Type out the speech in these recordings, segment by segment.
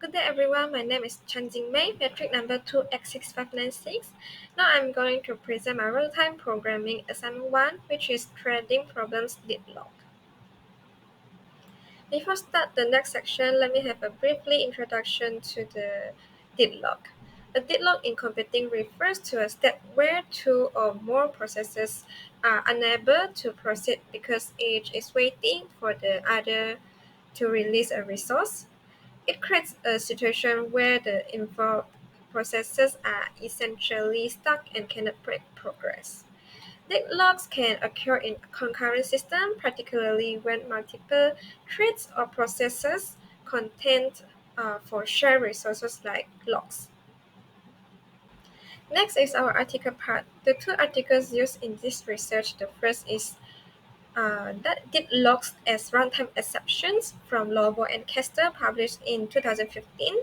Good day everyone, my name is Jing metric number 2x6596. Now I'm going to present my real-time programming assignment 1, which is trading problems deadlock. Before start the next section, let me have a briefly introduction to the deadlock. A deadlock in computing refers to a state where two or more processes are unable to proceed because each is waiting for the other to release a resource. It creates a situation where the involved processes are essentially stuck and cannot break progress. Deadlocks can occur in concurrent systems, particularly when multiple threads or processes contend for shared resources like logs. Next is our article part. The two articles used in this research, the first is that deadlocks as runtime exceptions from Lobo and Kester, published in 2015.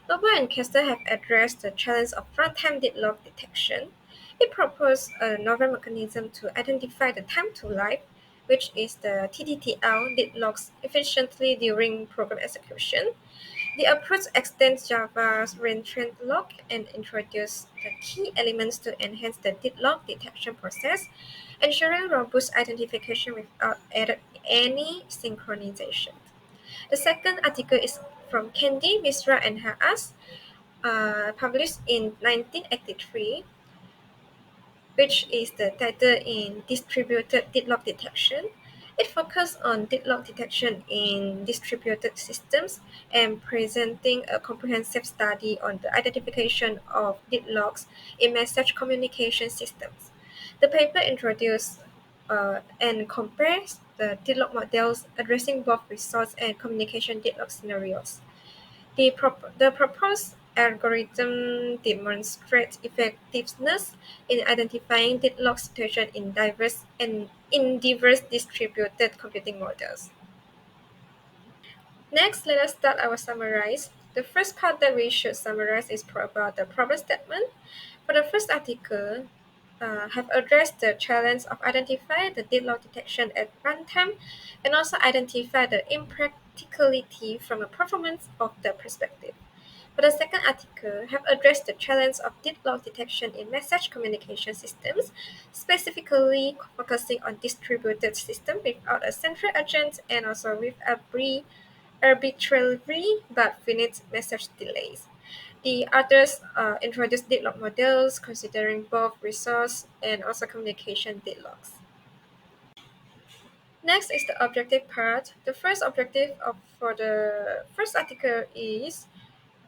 Lobo and Kester have addressed the challenge of runtime deadlock detection. It proposed a novel mechanism to identify the time to life, which is the TTTL deadlocks efficiently during program execution. The approach extends Java's range lock and introduces the key elements to enhance the deadlock detection process, ensuring robust identification without any synchronization. The second article is from Candy, Misra, and Haas, published in 1983, which is the title in Distributed Deadlock Detection. It focuses on deadlock detection in distributed systems and presenting a comprehensive study on the identification of deadlocks in message communication systems. The paper introduced and compares the deadlock models addressing both resource and communication deadlock scenarios. The proposed algorithm demonstrates effectiveness in identifying deadlock situations in diverse distributed computing models. Next, let us start our summarize. The first part that we should summarize is about the problem statement. For the first article, have addressed the challenge of identifying the deadlock detection at runtime and also identify the impracticality from a performance of the perspective. For the second article, have addressed the challenge of deadlock detection in message communication systems, specifically focusing on distributed systems without a central agent and also with arbitrary but finite message delays. The others introduce deadlock models considering both resource and also communication deadlocks. Next is the objective part. The first objective for the first article is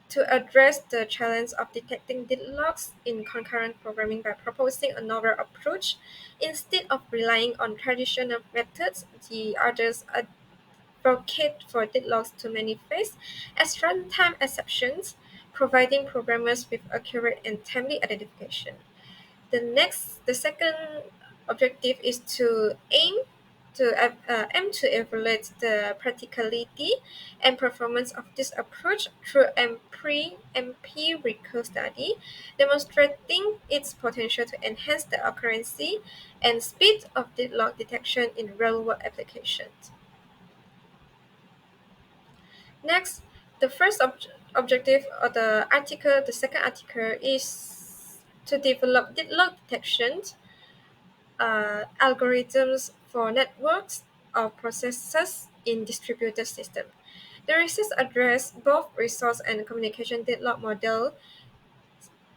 to address the challenge of detecting deadlocks in concurrent programming by proposing a novel approach. Instead of relying on traditional methods, the others advocate for deadlocks to manifest as runtime exceptions, providing programmers with accurate and timely identification. The second objective is to aim to evaluate the practicality and performance of this approach through empirical study, demonstrating its potential to enhance the accuracy and speed of deadlock detection in real-world applications. Next, the first objective of the second article is to develop deadlock detection algorithms for networks of processes in distributed systems. The research addressed both resource and communication deadlock model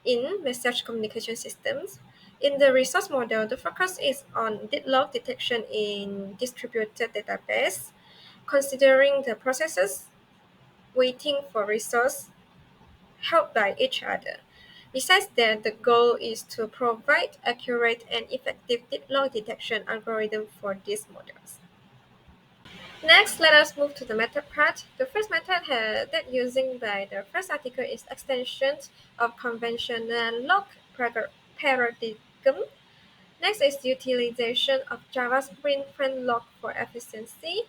in message communication systems. In the resource model, the focus is on deadlock detection in distributed database, considering the processes waiting for resource helped by each other. Besides that, the goal is to provide accurate and effective deadlock detection algorithm for these models. Next, let us move to the method part. The first method that using by the first article is extensions of conventional lock paradigm. Next is utilization of Java's print lock for efficiency,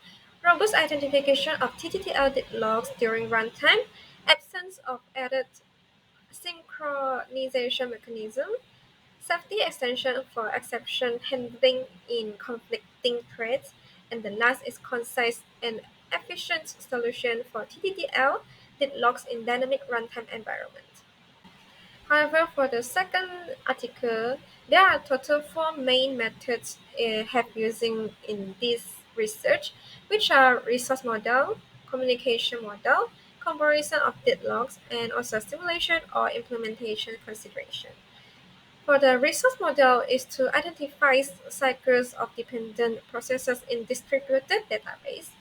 robust identification of TTTL deadlocks during runtime, absence of added synchronization mechanism, safety extension for exception handling in conflicting threads, and the last is concise and efficient solution for TTTL deadlocks in dynamic runtime environment. However, for the second article, there are total four main methods have using in this research, which are resource model, communication model, comparison of deadlocks, and also simulation or implementation consideration. For the resource model is to identify cycles of dependent processes in distributed database.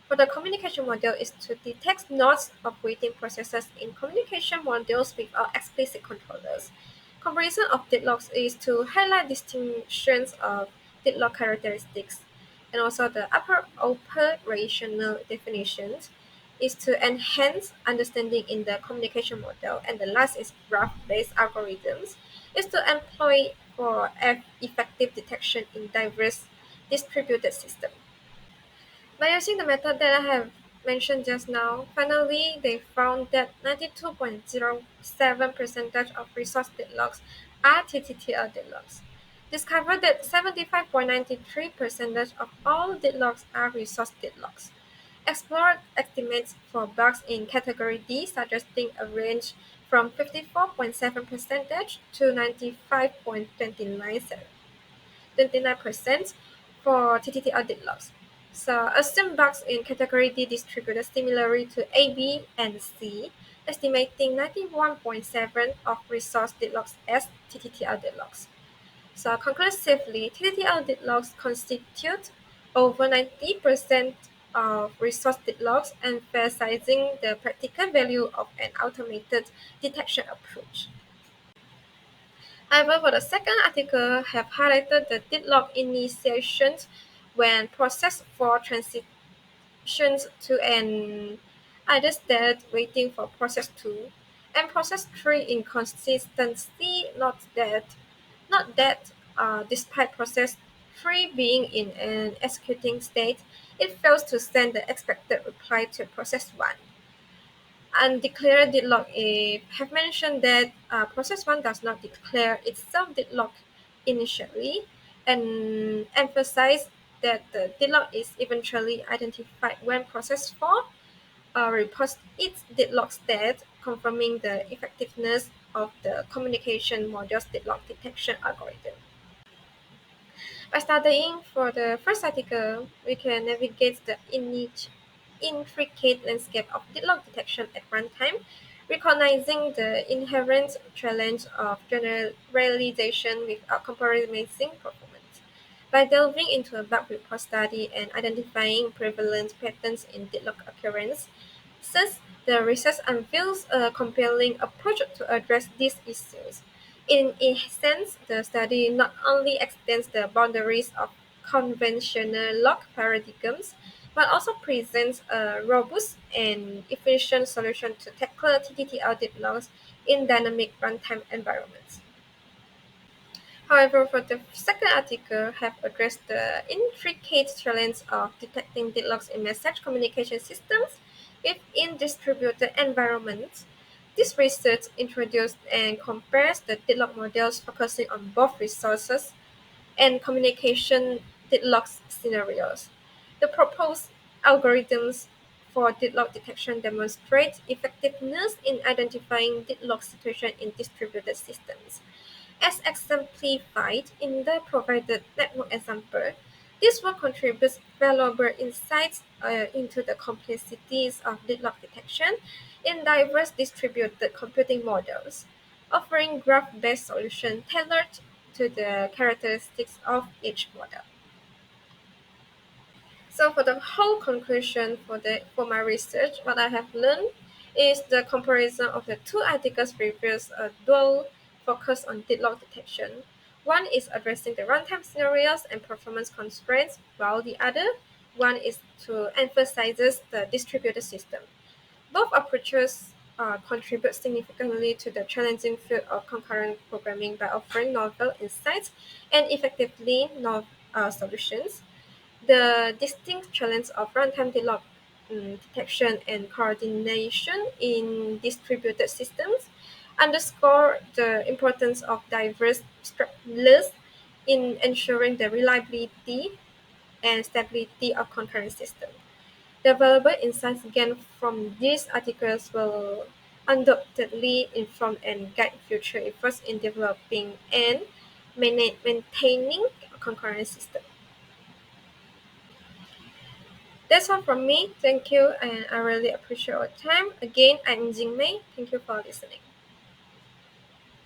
For the communication model is to detect nodes of waiting processes in communication modules without explicit controllers. Comparison of deadlocks is to highlight distinctions of deadlock characteristics. And also the upper operational definitions is to enhance understanding in the communication model. And the last is graph-based algorithms is to employ for effective detection in diverse distributed systems. By using the method that I have mentioned just now, finally they found that 92.07% of resource deadlocks are TTTL deadlocks. Discovered that 75.93% of all deadlocks are resource deadlocks. Explored estimates for bugs in category D, suggesting a range from 54.7% to 95.29% for TTT audit logs. So assume bugs in category D distributed similarly to A, B, and C, estimating 91.7 of resource deadlocks as TTT audit logs. So conclusively, TTT audit logs constitute over 90% of resource deadlocks, emphasizing the practical value of an automated detection approach. However, for the second article have highlighted the deadlock initiations when process 4 transitions to an either state waiting for process 2 and process 3 inconsistency not that despite process 3 being in an executing state, it fails to send the expected reply to process 1. Undeclared deadlock have mentioned that process 1 does not declare itself deadlock initially and emphasize that the deadlock is eventually identified when process 4 reports its deadlock state, confirming the effectiveness of the communication module's deadlock detection algorithm. By studying for the first article, we can navigate the intricate landscape of deadlock detection at runtime, recognizing the inherent challenge of generalization without compromising performance. By delving into a bug report study and identifying prevalent patterns in deadlock occurrence, thus the research unveils a compelling approach to address these issues. In essence, the study not only extends the boundaries of conventional log paradigms, but also presents a robust and efficient solution to tackle TTT audit logs in dynamic runtime environments. However, for the second article have addressed the intricate challenge of detecting deadlocks in message communication systems within distributed environments. This research introduced and compares the deadlock models focusing on both resources and communication deadlock scenarios. The proposed algorithms for deadlock detection demonstrate effectiveness in identifying deadlock situations in distributed systems. As exemplified in the provided network example, this work contributes valuable insights into the complexities of deadlock detection in diverse distributed computing models, offering graph-based solutions tailored to the characteristics of each model. So for the whole conclusion for my research, what I have learned is the comparison of the two articles reveals a dual focus on deadlock detection. One is addressing the runtime scenarios and performance constraints, while the other one is to emphasizes the distributed system. Both approaches contribute significantly to the challenging field of concurrent programming by offering novel insights and effectively novel solutions. The distinct challenge of runtime deadlock detection and coordination in distributed systems underscore the importance of diverse structures in ensuring the reliability and stability of concurrent systems. The valuable insights gained from these articles will undoubtedly inform and guide future efforts in developing and maintaining a concurrent system. That's all from me. Thank you, and I really appreciate your time. Again, I'm Jing Mei. Thank you for listening.